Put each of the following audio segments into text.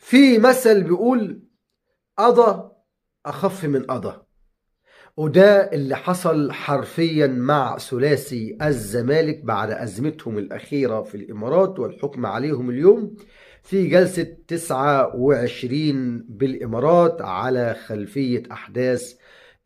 في مثل بيقول قضى أخف من قضى، وده اللي حصل حرفيا مع ثلاثي الزمالك بعد أزمتهم الأخيرة في الإمارات والحكم عليهم اليوم في جلسة 29 بالإمارات على خلفية أحداث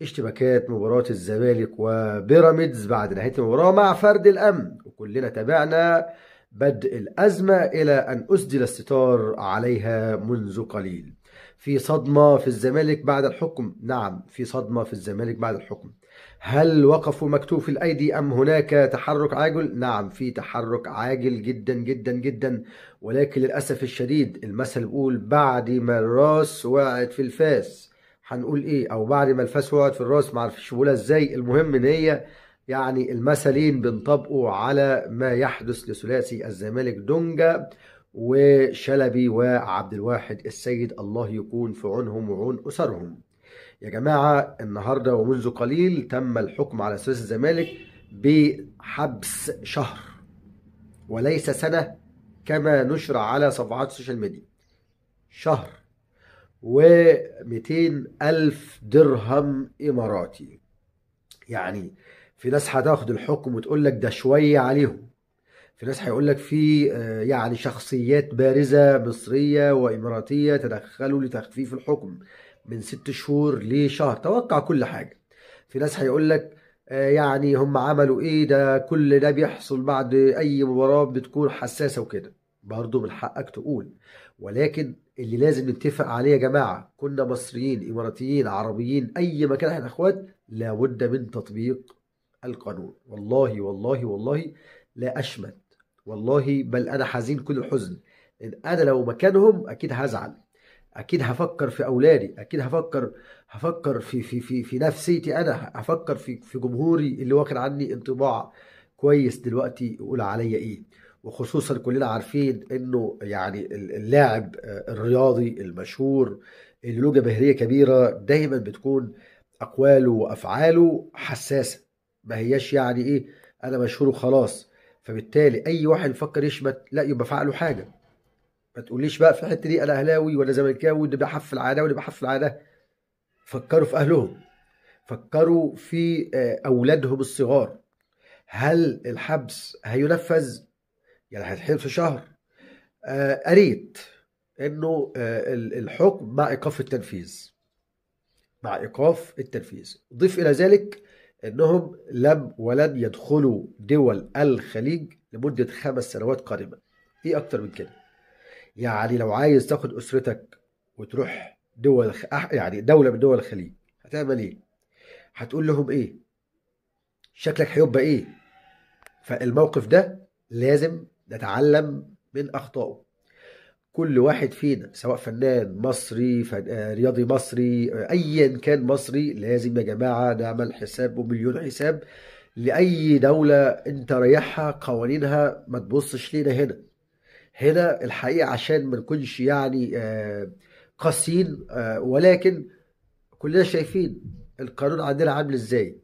اشتباكات مباراة الزمالك وبيراميدز بعد نهاية المباراة مع فرد الأمن. وكلنا تابعنا بدء الأزمة إلى أن أسدل الستار عليها منذ قليل. في صدمة في الزمالك بعد الحكم، نعم في صدمة في الزمالك بعد الحكم. هل وقفوا مكتوف الأيدي أم هناك تحرك عاجل؟ نعم في تحرك عاجل جدا جدا جدا، ولكن للأسف الشديد المثل بيقول بعد ما الراس وقعت في الفاس هنقول ايه، او بعد ما الفاس وقعت في الراس معرفش بقولها ازاي. المهم ان هي يعني المثلين بنطبقوا على ما يحدث لثلاثي الزمالك دونجا وشلبي وعبد الواحد السيد، الله يكون في عونهم وعون أسرهم. يا جماعة النهاردة ومنذ قليل تم الحكم على ثلاثي الزمالك بحبس شهر وليس سنة كما نشر على صفحات السوشيال ميديا. شهر و200 ألف درهم إماراتي. يعني في ناس هتاخد الحكم وتقول لك ده شوية عليهم، في ناس هيقول لك في يعني شخصيات بارزة مصرية وإماراتية تدخلوا لتخفيف الحكم من 6 شهور لشهر، توقع كل حاجة. في ناس هيقول لك يعني هم عملوا ايه، ده كل ده بيحصل بعد اي مباراة بتكون حساسة وكده. برضه من حقك تقول، ولكن اللي لازم نتفق عليه يا جماعة، كنا مصريين إماراتيين عربيين أي مكان احنا اخوات، لابد من تطبيق القانون. والله والله والله لا أشمت، والله بل أنا حزين كل الحزن، لأن أنا لو مكانهم أكيد هزعل، أكيد هفكر في أولادي، أكيد هفكر في نفسيتي، أنا هفكر في جمهوري اللي واخد عني انطباع كويس دلوقتي يقول عليا إيه. وخصوصا كلنا عارفين إنه يعني اللاعب الرياضي المشهور اللي له جماهيرية كبيرة دايما بتكون أقواله وأفعاله حساسة، ما هياش يعني إيه أنا مشهور وخلاص. فبالتالي اي واحد يفكر يشمت لا يبقى فعله حاجه. ما تقوليش بقى في الحته دي انا اهلاوي ولا زملكاوي ده بحفل عاده ولا بحفل عاده. فكروا في اهلهم، فكروا في اولادهم الصغار. هل الحبس هينفذ؟ يعني هيتحبسوا شهر؟ قريت انه الحكم مع ايقاف التنفيذ، مع ايقاف التنفيذ. ضيف الى ذلك انهم لم ولن يدخلوا دول الخليج لمده 5 سنوات قادمه. ايه اكتر من كده؟ يعني لو عايز تاخد اسرتك وتروح يعني دولة من دول الخليج هتعمل ايه؟ هتقول لهم ايه؟ شكلك هيبقى ايه؟ فالموقف ده لازم نتعلم من اخطائه. كل واحد فينا سواء فنان مصري رياضي مصري ايا كان مصري، لازم يا جماعة نعمل حساب ومليون حساب لأي دولة انت رايحها. قوانينها ما تبصش لينا هنا. هنا الحقيقة عشان ما نكونش يعني قاسيين، ولكن كلنا شايفين القانون عندنا عامل ازاي.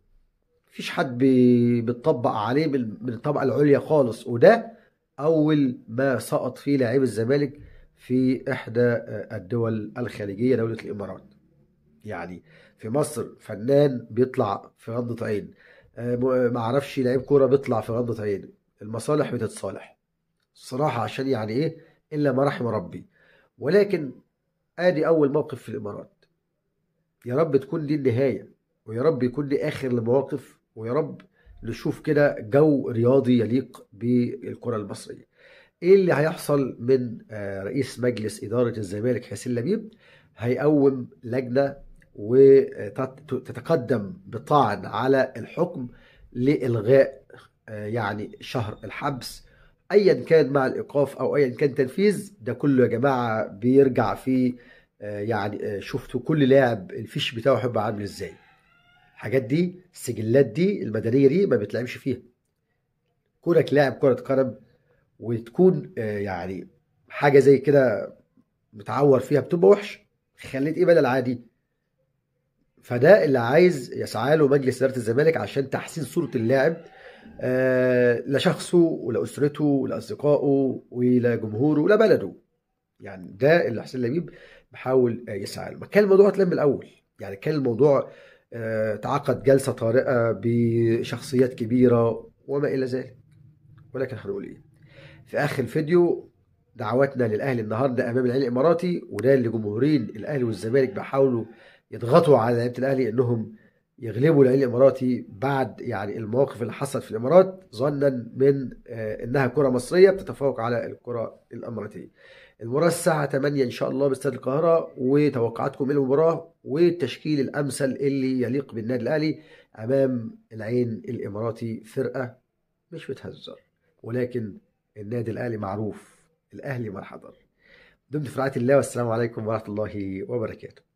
مفيش حد بيطبق عليه من الطبقة العليا خالص، وده أول ما سقط فيه لاعب الزمالك في إحدى الدول الخليجية دولة الإمارات. يعني في مصر فنان بيطلع في غمضة عين، معرفش لعيب كورة بيطلع في غمضة عين، المصالح بتتصالح الصراحة عشان يعني ايه الا ما رحم ربي. ولكن ادي اول موقف في الامارات، يا رب تكون دي النهاية، ويا رب يكون دي اخر المواقف، ويا رب نشوف كده جو رياضي يليق بالكرة المصرية. ايه اللي هيحصل من رئيس مجلس إدارة الزمالك حسين لبيب؟ هيقوم لجنة وتتقدم بطعن على الحكم لإلغاء يعني شهر الحبس ايا كان مع الايقاف او ايا كان تنفيذ. ده كله يا جماعه بيرجع في يعني شفتوا كل لاعب الفيش بتاعه هيبقى عامل ازاي. الحاجات دي السجلات دي المدنيه دي ما بتلعبش فيها. كونك لاعب كره قدم وتكون يعني حاجه زي كده متعور فيها بتبقى وحش، خليت ايه بدل عادي. فده اللي عايز يسعى له مجلس اداره الزمالك عشان تحسين صوره اللاعب لشخصه ولأسرته ولأصدقائه ولجمهوره ولبلده. يعني ده اللي حسين لبيب بيحاول يسعى له. ما كان الموضوع اتلم الاول، يعني كان الموضوع تعقد جلسه طارئه بشخصيات كبيره وما الى ذلك. ولكن هنقول ايه في اخر الفيديو؟ دعواتنا للاهلي النهارده امام العين الاماراتي، وده اللي جمهورين الاهلي والزمالك بيحاولوا يضغطوا على لعيبه الاهلي انهم يغلبوا العين الاماراتي بعد يعني المواقف اللي حصلت في الامارات، ظنا من انها كره مصريه بتتفوق على الكره الاماراتيه. المباراه الساعه 8 ان شاء الله باستاد القاهره، وتوقعاتكم إيه المباراه والتشكيل الامثل اللي يليق بالنادي الاهلي امام العين الاماراتي؟ فرقه مش بتهزر، ولكن النادي الاهلي معروف، الاهلي مرحبا. دمتم في رعايه الله، والسلام عليكم ورحمه الله وبركاته.